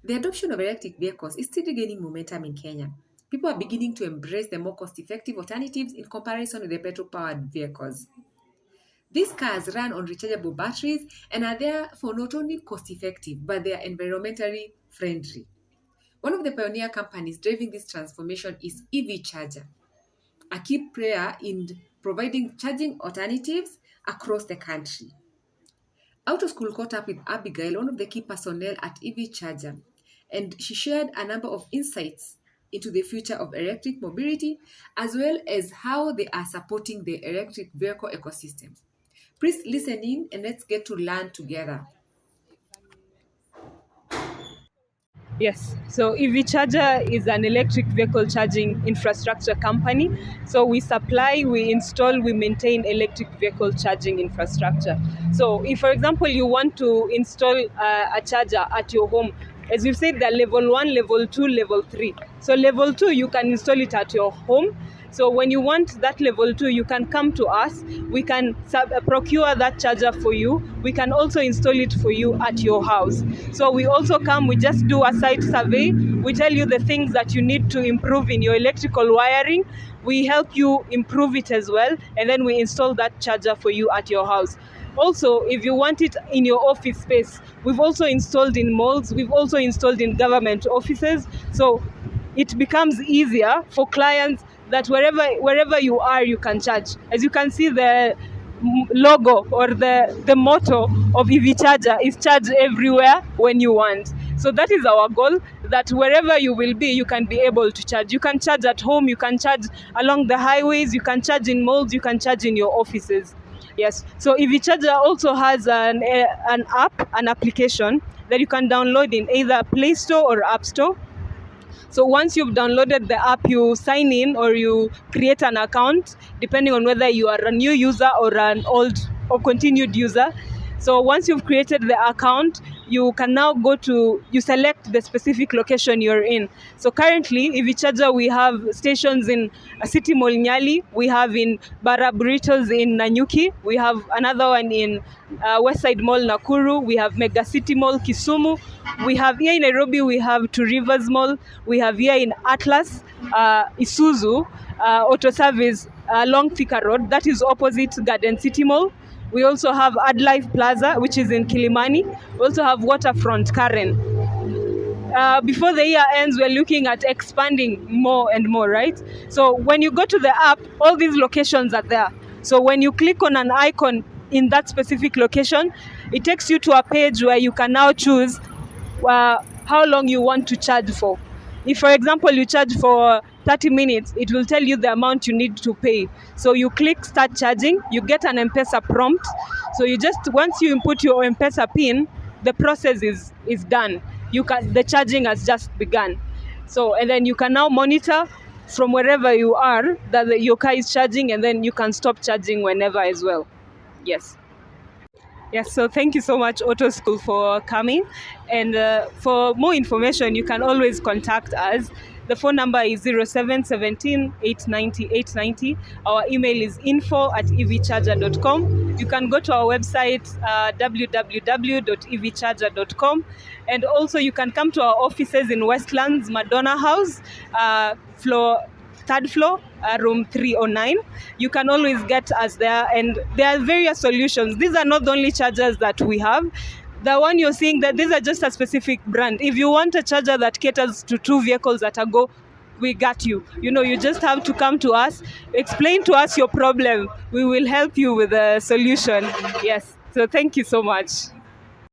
The adoption of electric vehicles is still gaining momentum in Kenya. People are beginning to embrace the more cost-effective alternatives in comparison with the petrol-powered vehicles. These cars run on rechargeable batteries and are therefore not only cost-effective, but they are environmentally friendly. One of the pioneer companies driving this transformation is EV Charger, a key player in providing charging alternatives across the country. Out of School caught up with Abigail, one of the key personnel at EV Charger, and she shared a number of insights into the future of electric mobility as well as how they are supporting the electric vehicle ecosystem. Please listen in and let's get to learn together. Yes, so EV Charger is an electric vehicle charging infrastructure company. So we supply, we install, we maintain electric vehicle charging infrastructure. So if, for example, you want to install a charger at your home, as you said, they're level 1, level 2, level 3. So level 2, you can install it at your home. So when you want that level 2, you can come to us. We can procure that charger for you. We can also install it for you at your house. So we also come, we just do a site survey. We tell you the things that you need to improve in your electrical wiring. We help you improve it as well. And then we install that charger for you at your house. Also, if you want it in your office space, we've also installed in malls. We've also installed in government offices. So it becomes easier for clients that wherever you are, you can charge. As you can see, the logo or the motto of EV Charger is charge everywhere when you want. So that is our goal, that wherever you will be, you can be able to charge. You can charge at home, you can charge along the highways, you can charge in malls, you can charge in your offices. Yes, so EV Charger also has an app, an application that you can download in either Play Store or App Store. So once you've downloaded the app, you sign in or you create an account, depending on whether you are a new user or an old or continued user. So once you've created the account, you can now you select the specific location you're in. So currently, EV Charger, we have stations in City Mall Nyali, we have in Bara Burritos in Nanyuki, we have another one in Westside Mall Nakuru, we have Mega City Mall Kisumu, we have here in Nairobi, we have Two Rivers Mall, we have here in Atlas, Isuzu, Auto Service along Thika Road, that is opposite Garden City Mall. We also have AdLife Plaza, which is in Kilimani. We also have Waterfront Karen. Before the year ends, we're looking at expanding more and more, right? So when you go to the app, all these locations are there. So when you click on an icon in that specific location, it takes you to a page where you can now choose how long you want to charge for. If, for example, you charge for 30 minutes, it will tell you the amount you need to pay. So you click start charging, you get an M-Pesa prompt. So once you input your M-Pesa PIN, the process is done. The charging has just begun. So, and then you can now monitor from wherever you are that your car is charging, and then you can stop charging whenever as well. Yes. Yes, so thank you so much, Auto School, for coming. And for more information, you can always contact us. The phone number is 0717 890 890. Our email is info@evcharger.com. You can go to our website, www.evcharger.com. And also you can come to our offices in Westlands, Madonna House, third floor, room 309. You can always get us there, and there are various solutions. These are not the only chargers that we have. The one you're seeing, that these are just a specific brand. If you want a charger that caters to 2 vehicles at a go, we got you. You just have to come to us, explain to us your problem. We will help you with a solution. Yes. So thank you so much.